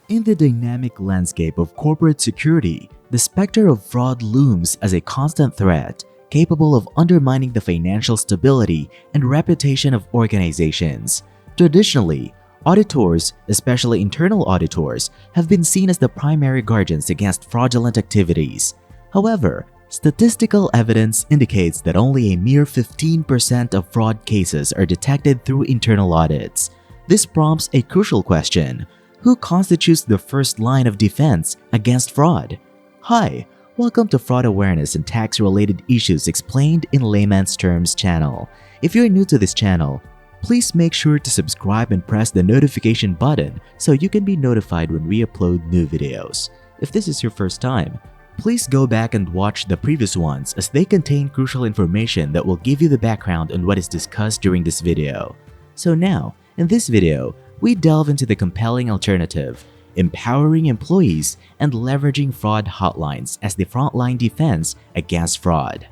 In the dynamic landscape of corporate security, the specter of fraud looms as a constant threat, capable of undermining the financial stability and reputation of organizations. Traditionally, auditors, especially internal auditors, have been seen as the primary guardians against fraudulent activities. However, statistical evidence indicates that only a mere 15% of fraud cases are detected through internal audits. This prompts a crucial question: who constitutes the first line of defense against fraud? Hi, welcome to Fraud Awareness and Tax-Related Issues Explained in Layman's Terms channel. If you're new to this channel, please make sure to subscribe and press the notification button so you can be notified when we upload new videos. If this is your first time, please go back and watch the previous ones as they contain crucial information that will give you the background on what is discussed during this video. So now, in this video, we delve into the compelling alternative: empowering employees and leveraging fraud hotlines as the frontline defense against fraud.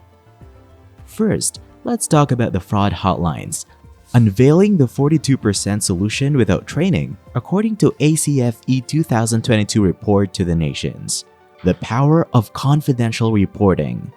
First, let's talk about the fraud hotlines. Unveiling the 42% solution without training, according to ACFE 2022 report to the nations. The power of confidential reporting.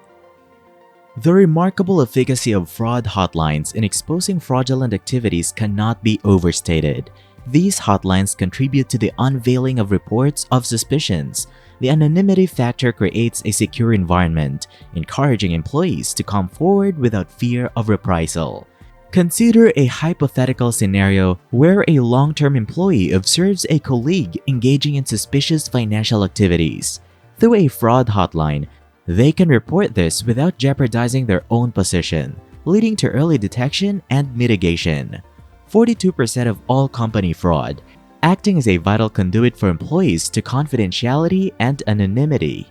The remarkable efficacy of fraud hotlines in exposing fraudulent activities cannot be overstated. These hotlines contribute to the unveiling of reports of suspicions. The anonymity factor creates a secure environment, encouraging employees to come forward without fear of reprisal. Consider a hypothetical scenario where a long-term employee observes a colleague engaging in suspicious financial activities. Through a fraud hotline, they can report this without jeopardizing their own position, leading to early detection and mitigation. 42% of all company fraud, acting as a vital conduit for employees to confidentiality and anonymity.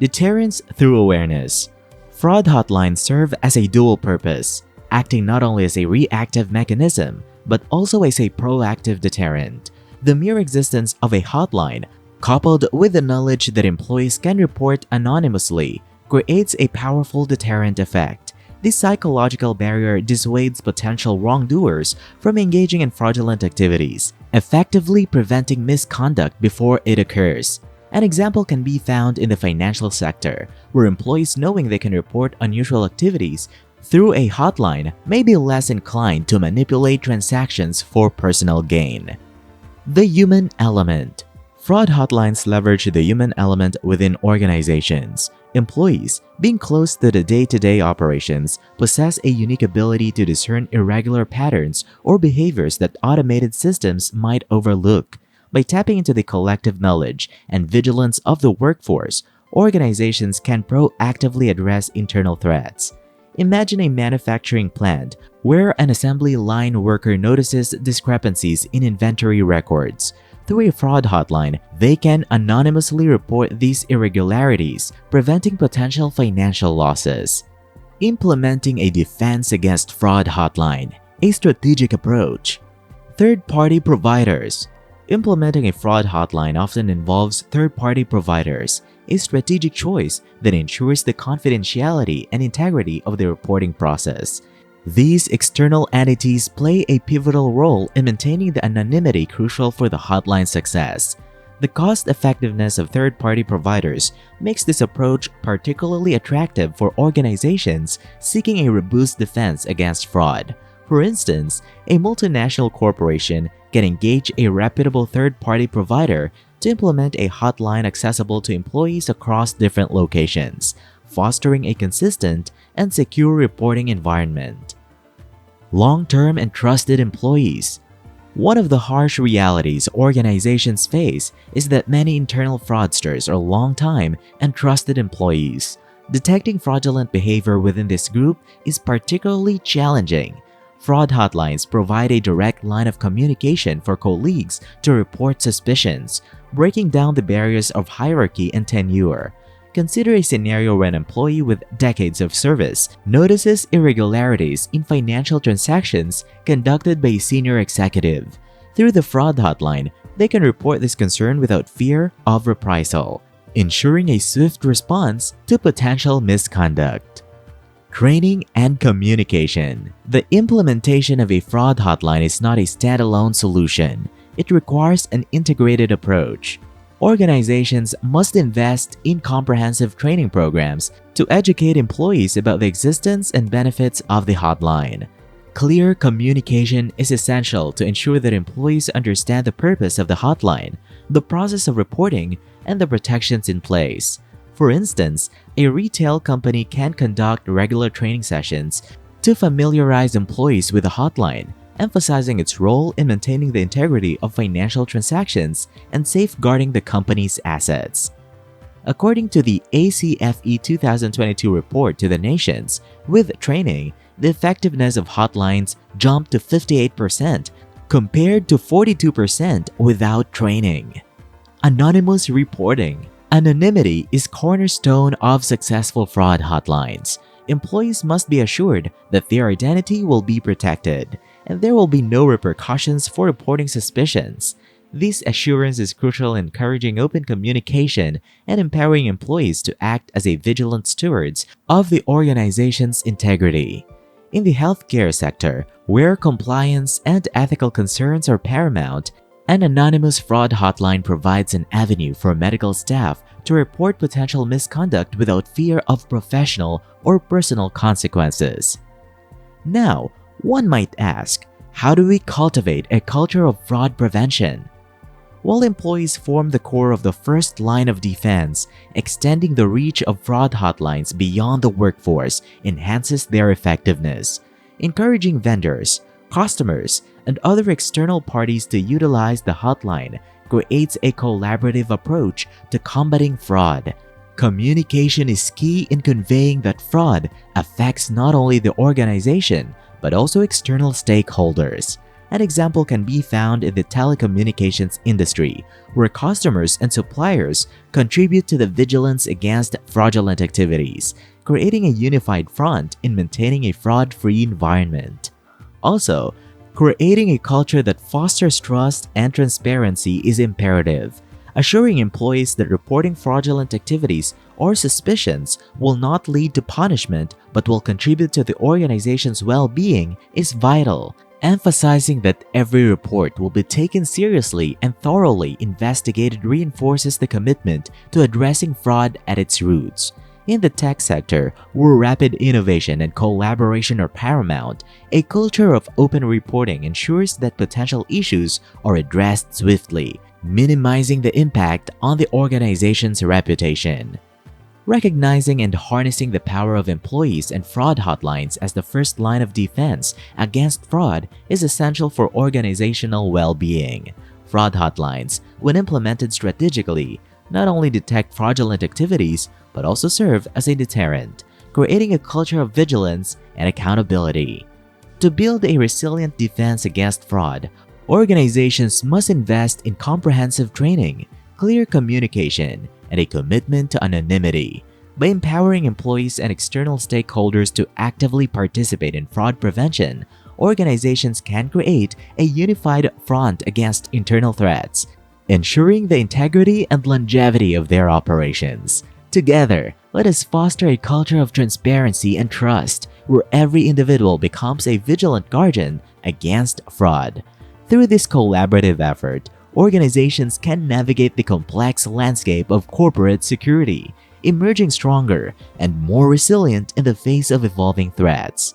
Deterrence through awareness. Fraud hotlines serve as a dual purpose, acting not only as a reactive mechanism, but also as a proactive deterrent. The mere existence of a hotline, coupled with the knowledge that employees can report anonymously, creates a powerful deterrent effect. This psychological barrier dissuades potential wrongdoers from engaging in fraudulent activities, effectively preventing misconduct before it occurs. An example can be found in the financial sector, where employees knowing they can report unusual activities through a hotline may be less inclined to manipulate transactions for personal gain. The human element. Fraud hotlines leverage the human element within organizations. Employees, being close to the day-to-day operations, possess a unique ability to discern irregular patterns or behaviors that automated systems might overlook. By tapping into the collective knowledge and vigilance of the workforce, organizations can proactively address internal threats. Imagine a manufacturing plant where an assembly line worker notices discrepancies in inventory records. Through a fraud hotline, they can anonymously report these irregularities, preventing potential financial losses. Implementing a defense against fraud hotline, a strategic approach. Third-party providers. Implementing a fraud hotline often involves third-party providers, a strategic choice that ensures the confidentiality and integrity of the reporting process. These external entities play a pivotal role in maintaining the anonymity crucial for the hotline's success. The cost-effectiveness of third-party providers makes this approach particularly attractive for organizations seeking a robust defense against fraud. For instance, a multinational corporation can engage a reputable third-party provider to implement a hotline accessible to employees across different locations, fostering a consistent and secure reporting environment. Long-term and trusted employees. One of the harsh realities organizations face is that many internal fraudsters are long-time and trusted employees. Detecting fraudulent behavior within this group is particularly challenging. Fraud hotlines provide a direct line of communication for colleagues to report suspicions, breaking down the barriers of hierarchy and tenure. Consider a scenario where an employee with decades of service notices irregularities in financial transactions conducted by a senior executive. Through the fraud hotline, they can report this concern without fear of reprisal, ensuring a swift response to potential misconduct. Training and communication. The implementation of a fraud hotline is not a standalone solution. It requires an integrated approach. Organizations must invest in comprehensive training programs to educate employees about the existence and benefits of the hotline. Clear communication is essential to ensure that employees understand the purpose of the hotline, the process of reporting, and the protections in place. For instance, a retail company can conduct regular training sessions to familiarize employees with the hotline, emphasizing its role in maintaining the integrity of financial transactions and safeguarding the company's assets. According to the ACFE 2022 report to the nations, with training, the effectiveness of hotlines jumped to 58% compared to 42% without training. Anonymous reporting. Anonymity is cornerstone of successful fraud hotlines. Employees must be assured that their identity will be protected, and there will be no repercussions for reporting suspicions. This assurance is crucial in encouraging open communication and empowering employees to act as vigilant stewards of the organization's integrity. In the healthcare sector, where compliance and ethical concerns are paramount, an anonymous fraud hotline provides an avenue for medical staff to report potential misconduct without fear of professional or personal consequences. Now, one might ask, how do we cultivate a culture of fraud prevention? While employees form the core of the first line of defense, extending the reach of fraud hotlines beyond the workforce enhances their effectiveness. Encouraging vendors, customers, and other external parties to utilize the hotline creates a collaborative approach to combating fraud. Communication is key in conveying that fraud affects not only the organization, but also external stakeholders. An example can be found in the telecommunications industry, where customers and suppliers contribute to the vigilance against fraudulent activities, creating a unified front in maintaining a fraud-free environment. Also, creating a culture that fosters trust and transparency is imperative. Assuring employees that reporting fraudulent activities or suspicions will not lead to punishment but will contribute to the organization's well-being is vital. Emphasizing that every report will be taken seriously and thoroughly investigated reinforces the commitment to addressing fraud at its roots. In the tech sector, where rapid innovation and collaboration are paramount, a culture of open reporting ensures that potential issues are addressed swiftly, minimizing the impact on the organization's reputation. Recognizing and harnessing the power of employees and fraud hotlines as the first line of defense against fraud is essential for organizational well-being. Fraud hotlines, when implemented strategically, not only detect fraudulent activities but also serve as a deterrent, creating a culture of vigilance and accountability. To build a resilient defense against fraud, organizations must invest in comprehensive training, clear communication, and a commitment to anonymity. By empowering employees and external stakeholders to actively participate in fraud prevention, organizations can create a unified front against internal threats, ensuring the integrity and longevity of their operations. Together, let us foster a culture of transparency and trust, where every individual becomes a vigilant guardian against fraud. Through this collaborative effort, organizations can navigate the complex landscape of corporate security, emerging stronger and more resilient in the face of evolving threats.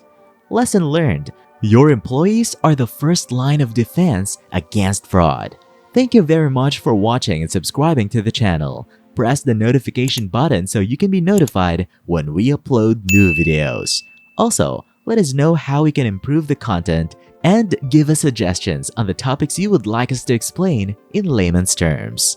Lesson learned: your employees are the first line of defense against fraud. Thank you very much for watching and subscribing to the channel. Press the notification button so you can be notified when we upload new videos. Also, let us know how we can improve the content and give us suggestions on the topics you would like us to explain in layman's terms.